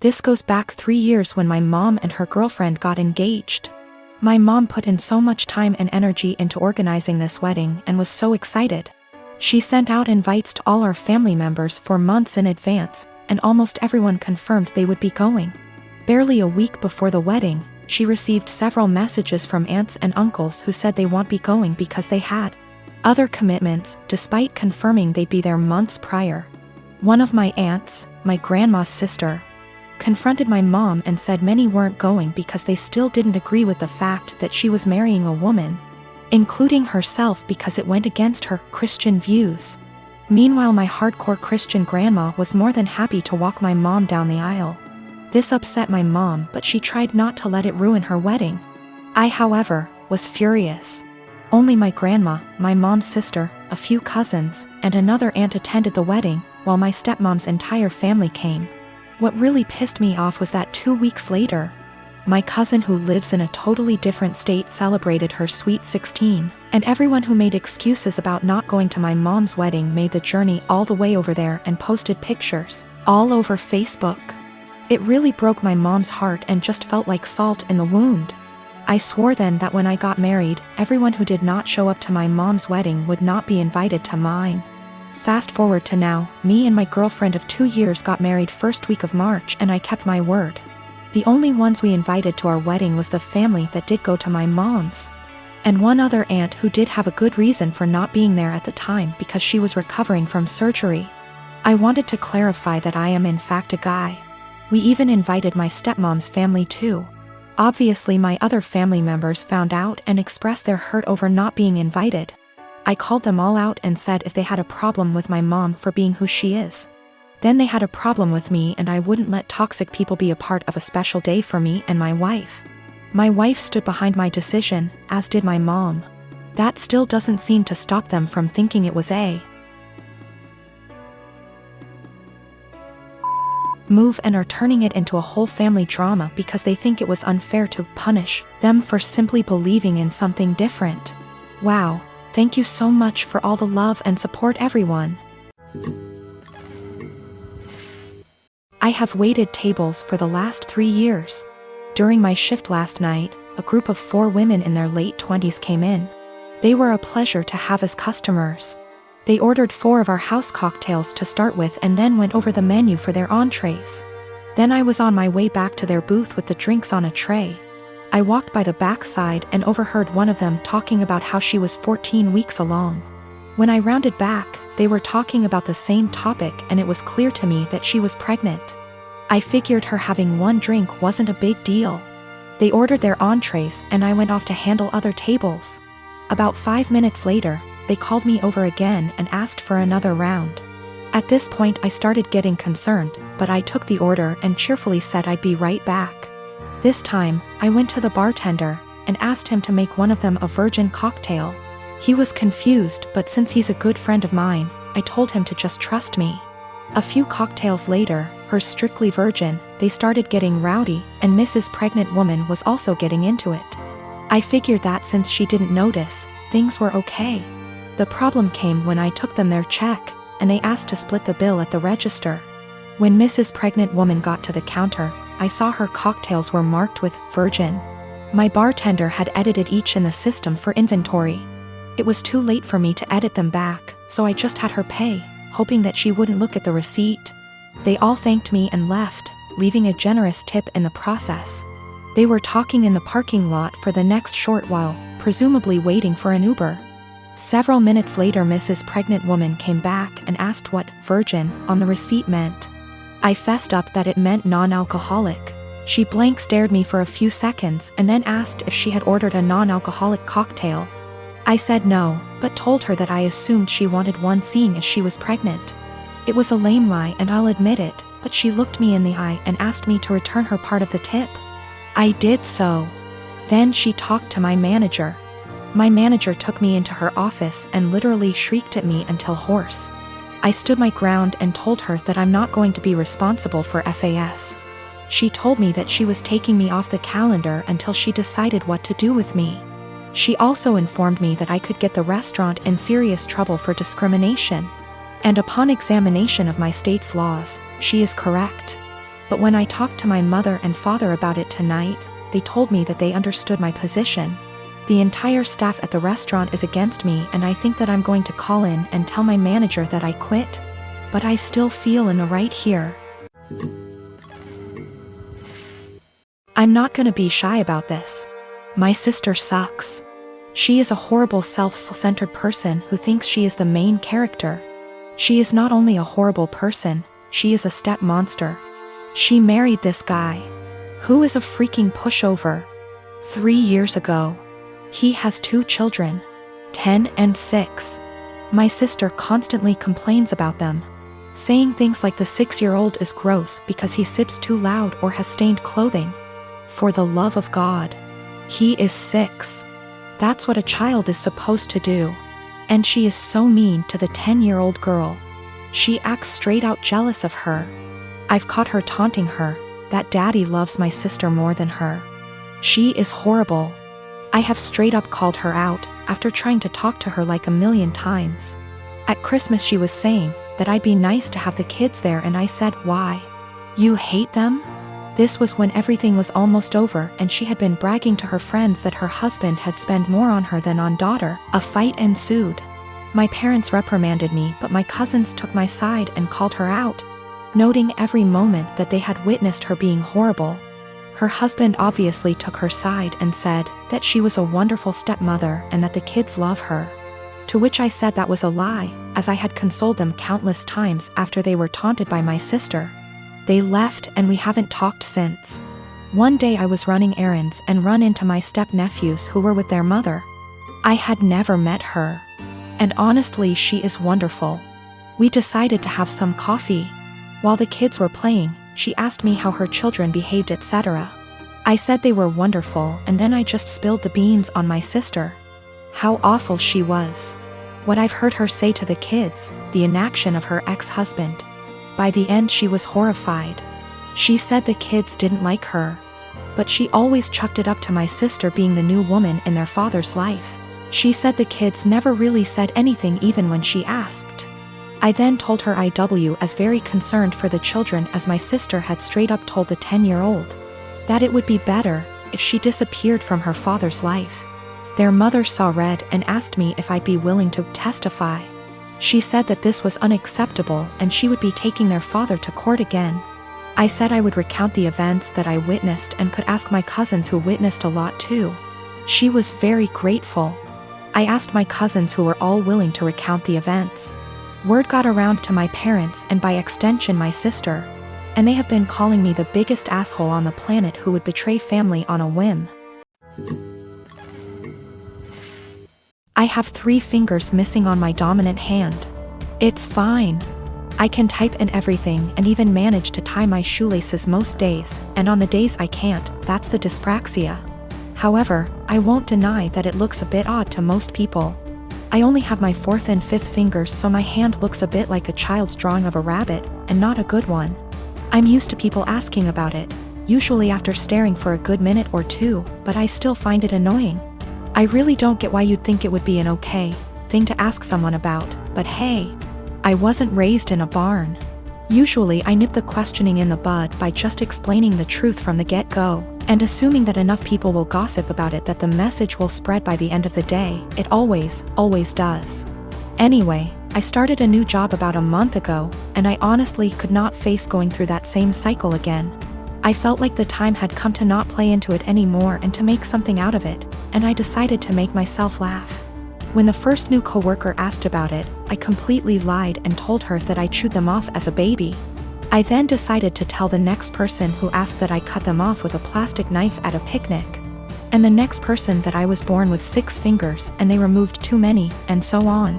This goes back 3 years when my mom and her girlfriend got engaged. My mom put in so much time and energy into organizing this wedding and was so excited. She sent out invites to all our family members for months in advance, and almost everyone confirmed they would be going. Barely a week before the wedding, she received several messages from aunts and uncles who said they won't be going because they had other commitments, despite confirming they'd be there months prior. One of my aunts, my grandma's sister, confronted my mom and said many weren't going because they still didn't agree with the fact that she was marrying a woman, including herself, because it went against her Christian views. Meanwhile, my hardcore Christian grandma was more than happy to walk my mom down the aisle. This upset my mom, but she tried not to let it ruin her wedding. I, however, was furious. Only my grandma, my mom's sister, a few cousins, and another aunt attended the wedding, while my stepmom's entire family came. What really pissed me off was that 2 weeks later, my cousin who lives in a totally different state celebrated her sweet 16, and everyone who made excuses about not going to my mom's wedding made the journey all the way over there and posted pictures all over Facebook. It really broke my mom's heart and just felt like salt in the wound. I swore then that when I got married, everyone who did not show up to my mom's wedding would not be invited to mine. Fast forward to now, me and my girlfriend of 2 years got married first week of March, and I kept my word. The only ones we invited to our wedding was the family that did go to my mom's, and one other aunt who did have a good reason for not being there at the time because she was recovering from surgery. I wanted to clarify that I am in fact a guy. We even invited my stepmom's family too. Obviously my other family members found out and expressed their hurt over not being invited. I called them all out and said if they had a problem with my mom for being who she is, then they had a problem with me, and I wouldn't let toxic people be a part of a special day for me and my wife. My wife stood behind my decision, as did my mom. That still doesn't seem to stop them from thinking it was a move and are turning it into a whole family drama because they think it was unfair to punish them for simply believing in something different. Wow, thank you so much for all the love and support, everyone. I have waited tables for the last 3 years. During my shift last night, a group of 4 women in their late 20s came in. They were a pleasure to have as customers. They ordered 4 of our house cocktails to start with and then went over the menu for their entrees. Then I was on my way back to their booth with the drinks on a tray. I walked by the back side and overheard one of them talking about how she was 14 weeks along. When I rounded back, they were talking about the same topic, and it was clear to me that she was pregnant. I figured her having 1 drink wasn't a big deal. They ordered their entrees and I went off to handle other tables. About 5 minutes later, they called me over again and asked for another round. At this point I started getting concerned, but I took the order and cheerfully said I'd be right back. This time, I went to the bartender and asked him to make one of them a virgin cocktail. He was confused, but since he's a good friend of mine, I told him to just trust me. A few cocktails later, hers strictly virgin, they started getting rowdy, and Mrs. Pregnant Woman was also getting into it. I figured that since she didn't notice, things were okay. The problem came when I took them their check, and they asked to split the bill at the register. When Mrs. Pregnant Woman got to the counter, I saw her cocktails were marked with virgin. My bartender had edited each in the system for inventory. It was too late for me to edit them back, so I just had her pay, hoping that she wouldn't look at the receipt. They all thanked me and left, leaving a generous tip in the process. They were talking in the parking lot for the next short while, presumably waiting for an Uber. Several minutes later, Mrs. Pregnant Woman came back and asked what virgin on the receipt meant. I fessed up that it meant non-alcoholic. She blank stared me for a few seconds and then asked if she had ordered a non-alcoholic cocktail. I said no, but told her that I assumed she wanted one seeing as she was pregnant. It was a lame lie, and I'll admit it, but she looked me in the eye and asked me to return her part of the tip. I did so. Then she talked to my manager. My manager took me into her office and literally shrieked at me until hoarse. I stood my ground and told her that I'm not going to be responsible for FAS. She told me that she was taking me off the calendar until she decided what to do with me. She also informed me that I could get the restaurant in serious trouble for discrimination. And upon examination of my state's laws, she is correct. But when I talked to my mother and father about it tonight, they told me that they understood my position. The entire staff at the restaurant is against me, and I think that I'm going to call in and tell my manager that I quit. But I still feel in the right here. I'm not gonna be shy about this. My sister sucks. She is a horrible self-centered person who thinks she is the main character. She is not only a horrible person, she is a step monster. She married this guy, who is a freaking pushover. 3 years ago. He has 2 children, 10 and 6. My sister constantly complains about them, saying things like the 6-year-old is gross because he sips too loud or has stained clothing. For the love of God. He is 6. That's what a child is supposed to do. And she is so mean to the 10-year-old girl. She acts straight out jealous of her. I've caught her taunting her that daddy loves my sister more than her. She is horrible. I have straight up called her out after trying to talk to her like a million times. At Christmas she was saying that I'd be nice to have the kids there, and I said, why? You hate them? This was when everything was almost over and she had been bragging to her friends that her husband had spent more on her than on daughter. A fight ensued. My parents reprimanded me, but my cousins took my side and called her out, noting every moment that they had witnessed her being horrible. Her husband obviously took her side and said that she was a wonderful stepmother and that the kids love her. To which I said that was a lie, as I had consoled them countless times after they were taunted by my sister. They left and we haven't talked since. One day I was running errands and run into my step-nephews who were with their mother. I had never met her. And honestly, she is wonderful. We decided to have some coffee. While the kids were playing, she asked me how her children behaved, etc. I said they were wonderful, and then I just spilled the beans on my sister. How awful she was. What I've heard her say to the kids, the inaction of her ex-husband. By the end she was horrified. She said the kids didn't like her. But she always chucked it up to my sister being the new woman in their father's life. She said the kids never really said anything even when she asked. I then told her I was very concerned for the children, as my sister had straight up told the 10-year-old that it would be better if she disappeared from her father's life. Their mother saw red and asked me if I'd be willing to testify. She said that this was unacceptable and she would be taking their father to court again. I said I would recount the events that I witnessed and could ask my cousins who witnessed a lot too. She was very grateful. I asked my cousins who were all willing to recount the events. Word got around to my parents and by extension my sister, and they have been calling me the biggest asshole on the planet who would betray family on a whim. I have 3 fingers missing on my dominant hand. It's fine. I can type and everything and even manage to tie my shoelaces most days, and on the days I can't, that's the dyspraxia. However, I won't deny that it looks a bit odd to most people. I only have my 4th and 5th fingers, so my hand looks a bit like a child's drawing of a rabbit, and not a good one. I'm used to people asking about it, usually after staring for a good minute or 2, but I still find it annoying. I really don't get why you'd think it would be an okay thing to ask someone about, but hey, I wasn't raised in a barn. Usually I nip the questioning in the bud by just explaining the truth from the get-go, and assuming that enough people will gossip about it that the message will spread by the end of the day. It always does. Anyway, I started a new job about a month ago, and I honestly could not face going through that same cycle again. I felt like the time had come to not play into it anymore and to make something out of it, and I decided to make myself laugh. When the first new coworker asked about it, I completely lied and told her that I chewed them off as a baby. I then decided to tell the next person who asked that I cut them off with a plastic knife at a picnic. And the next person that I was born with 6 fingers and they removed too many, and so on.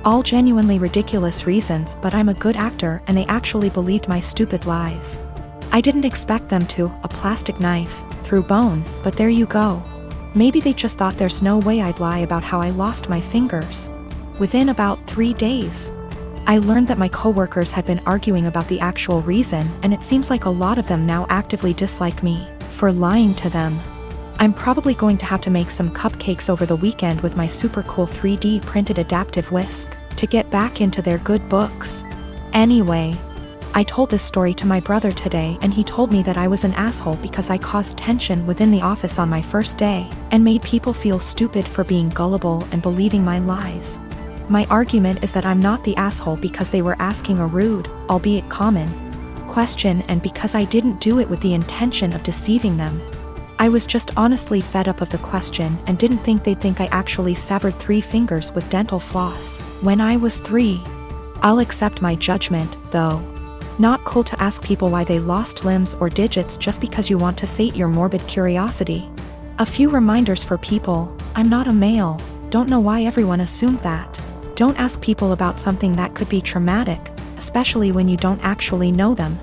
All genuinely ridiculous reasons, but I'm a good actor and they actually believed my stupid lies. I didn't expect them to, a plastic knife, through bone, but there you go. Maybe they just thought there's no way I'd lie about how I lost my fingers. Within about 3 days, I learned that my coworkers had been arguing about the actual reason, and it seems like a lot of them now actively dislike me for lying to them. I'm probably going to have to make some cupcakes over the weekend with my super cool 3D printed adaptive whisk to get back into their good books. Anyway, I told this story to my brother today and he told me that I was an asshole because I caused tension within the office on my first day and made people feel stupid for being gullible and believing my lies. My argument is that I'm not the asshole because they were asking a rude, albeit common, question and because I didn't do it with the intention of deceiving them. I was just honestly fed up of the question and didn't think they'd think I actually severed 3 fingers with dental floss when I was 3. I'll accept my judgment, though. Not cool to ask people why they lost limbs or digits just because you want to sate your morbid curiosity. A few reminders for people: I'm not a male, don't know why everyone assumed that. Don't ask people about something that could be traumatic, especially when you don't actually know them.